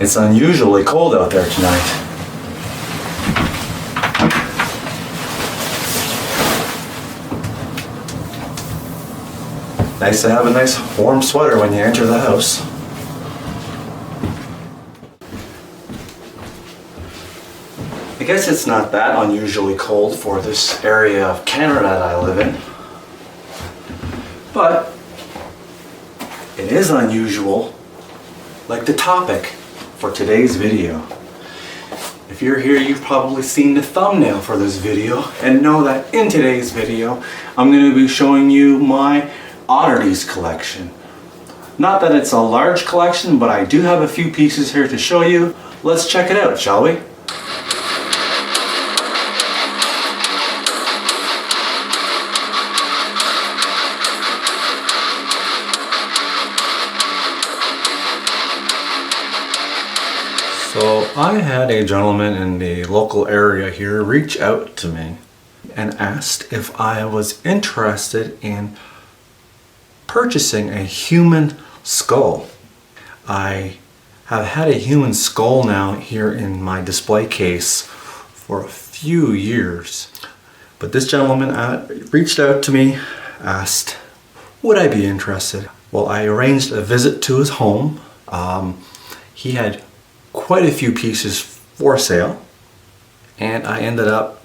It's unusually cold out there tonight. Nice to have a nice warm sweater when you enter the house. I guess it's not that unusually cold for this area of Canada that I live in. But it is unusual, like the topic for today's video. If you're here, you've probably seen the thumbnail for this video and know that in today's video, I'm going to be showing you my Oddities collection. Not that it's a large collection, but I do have a few pieces here to show you. Let's check it out, shall we? So I had a gentleman in the local area here reach out to me and asked if I was interested in purchasing a human skull. I have had a human skull now here in my display case for a few years. But this gentleman reached out to me, asked, would I be interested? Well, I arranged a visit to his home. He had quite a few pieces for sale, and I ended up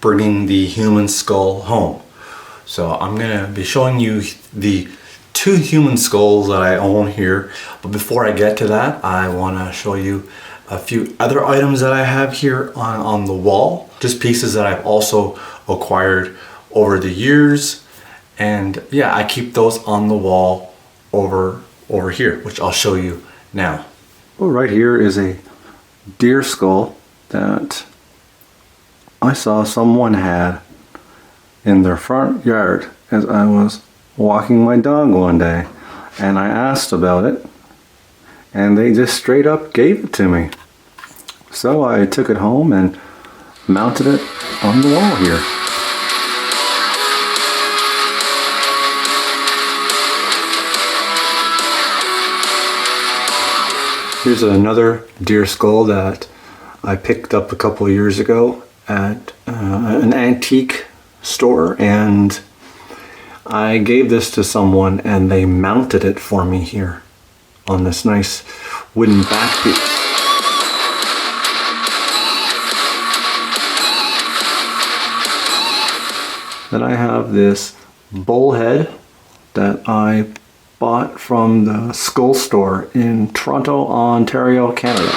bringing the human skull home. So I'm gonna be showing you the two human skulls that I own here, but before I get to that, I want to show you a few other items that I have here on the wall, just pieces that I've also acquired over the years. And yeah, I keep those on the wall over here, which I'll show you now. Well, right here is a deer skull that I saw someone had in their front yard as I was walking my dog one day, and I asked about it and they just straight up gave it to me. So I took it home and mounted it on the wall here. Here's another deer skull that I picked up a couple of years ago at an antique store, and I gave this to someone and they mounted it for me here on this nice wooden back piece. Then I have this bullhead that I bought from the Skull Store in Toronto, Ontario, Canada.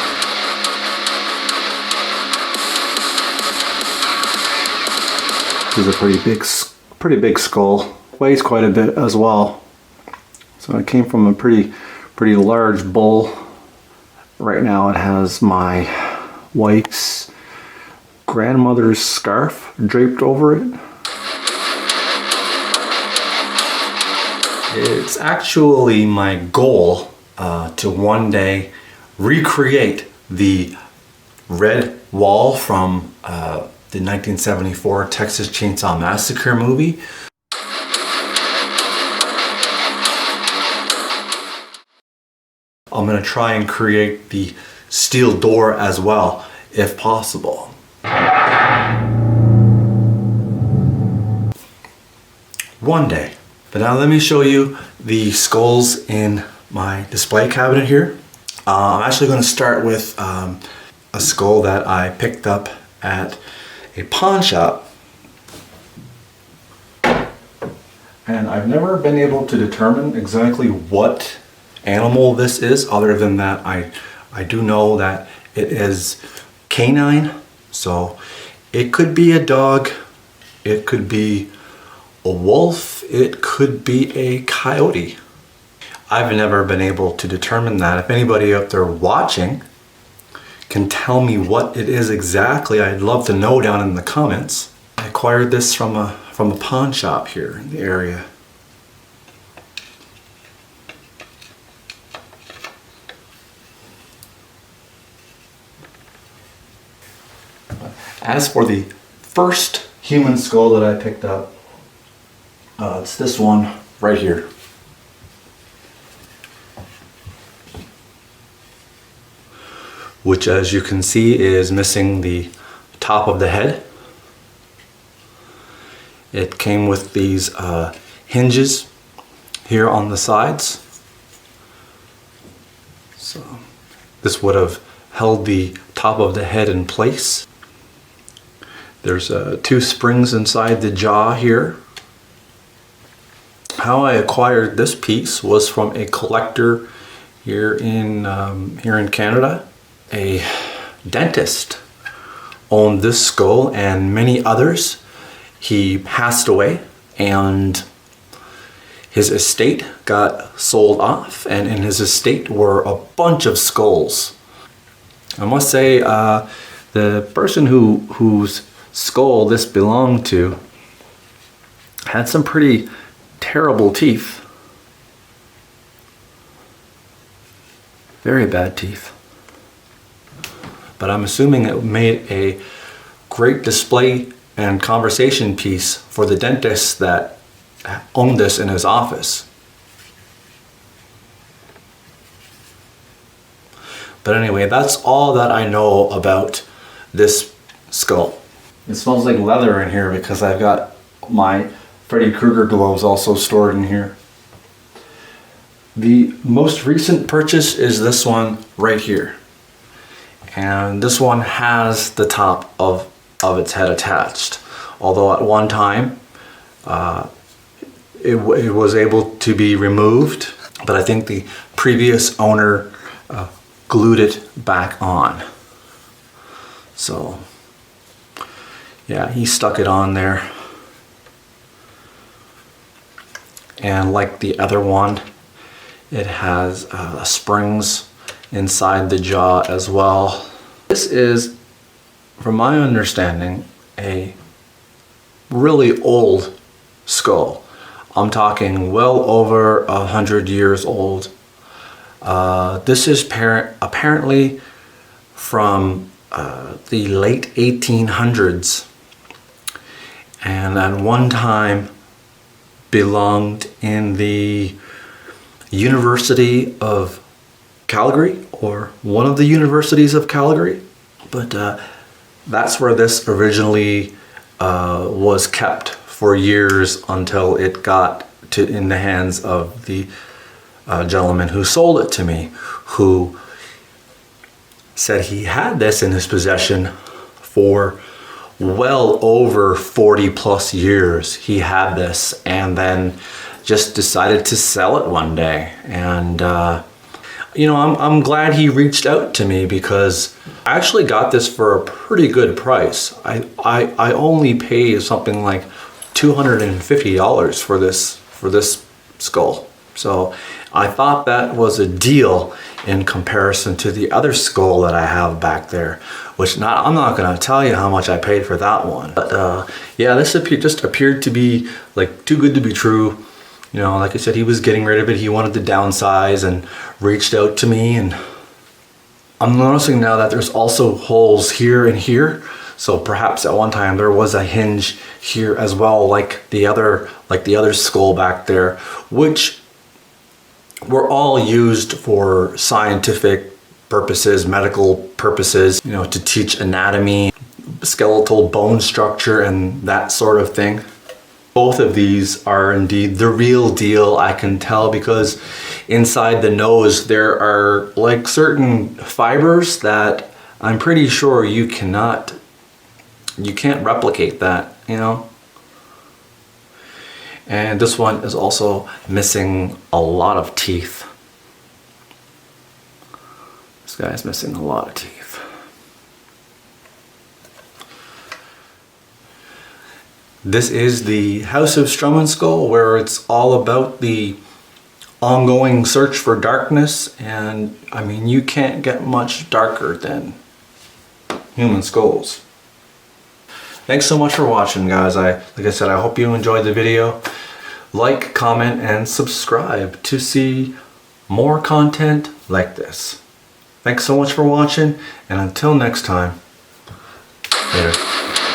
This is a pretty big skull. Weighs quite a bit as well. So it came from a pretty large bull. Right now it has my wife's grandmother's scarf draped over it. It's actually my goal to one day recreate the red wall from the 1974 Texas Chainsaw Massacre movie. I'm going to try and create the steel door as well, if possible. One day. But now let me show you the skulls in my display cabinet here. I'm actually going to start with a skull that I picked up at a pawn shop. And I've never been able to determine exactly what animal this is, other than that I do know that it is canine. So it could be a dog, it could be a wolf, it could be a coyote. I've never been able to determine that. If anybody out there watching can tell me what it is exactly, I'd love to know down in the comments. I acquired this from a pawn shop here in the area. As for the first human skull that I picked up, it's this one right here. which as you can see is missing the top of the head. It came with these hinges here on the sides. So this would have held the top of the head in place. There's 2 springs inside the jaw here. How I acquired this piece was from a collector here in Canada. A dentist owned this skull and many others. He passed away and his estate got sold off, and in his estate were a bunch of skulls. I must say the person whose skull this belonged to had some pretty terrible teeth. Very bad teeth. But I'm assuming it made a great display and conversation piece for the dentist that owned this in his office. But anyway, that's all that I know about this skull. It smells like leather in here because I've got my Freddy Krueger gloves also stored in here. The most recent purchase is this one right here. And this one has the top of its head attached. Although at one time it was able to be removed, but I think the previous owner glued it back on. So yeah, he stuck it on there. And like the other one, it has springs inside the jaw as well. This is, from my understanding, a really old skull. I'm talking well over 100 years old. This is apparently from the late 1800s, and at one time belonged in the University of Calgary, or one of the universities of Calgary. But that's where this originally was kept for years until it got in the hands of the gentleman who sold it to me, who said he had this in his possession for well over 40 plus years. He had this and then just decided to sell it one day. And you know, I'm glad he reached out to me because I actually got this for a pretty good price. I only paid something like $250 for this skull. So I thought that was a deal in comparison to the other skull that I have back there, which I'm not going to tell you how much I paid for that one. But yeah, this just appeared to be like too good to be true. You know, like I said, he was getting rid of it. He wanted to downsize and reached out to me. And I'm noticing now that there's also holes here and here. So perhaps at one time there was a hinge here as well, like the other skull back there, which were all used for scientific purposes, medical purposes, you know, to teach anatomy, skeletal bone structure, and that sort of thing. Both of these are indeed the real deal, I can tell, because inside the nose there are like certain fibers that I'm pretty sure you can't replicate that, you know. And this one is also missing a lot of teeth. This guy is missing a lot of teeth. This is the House of Strummenskull, where it's all about the ongoing search for darkness, and I mean, you can't get much darker than human skulls. Thanks so much for watching, guys. Like I said, I hope you enjoyed the video. Like, comment, and subscribe to see more content like this. Thanks so much for watching, and until next time, later.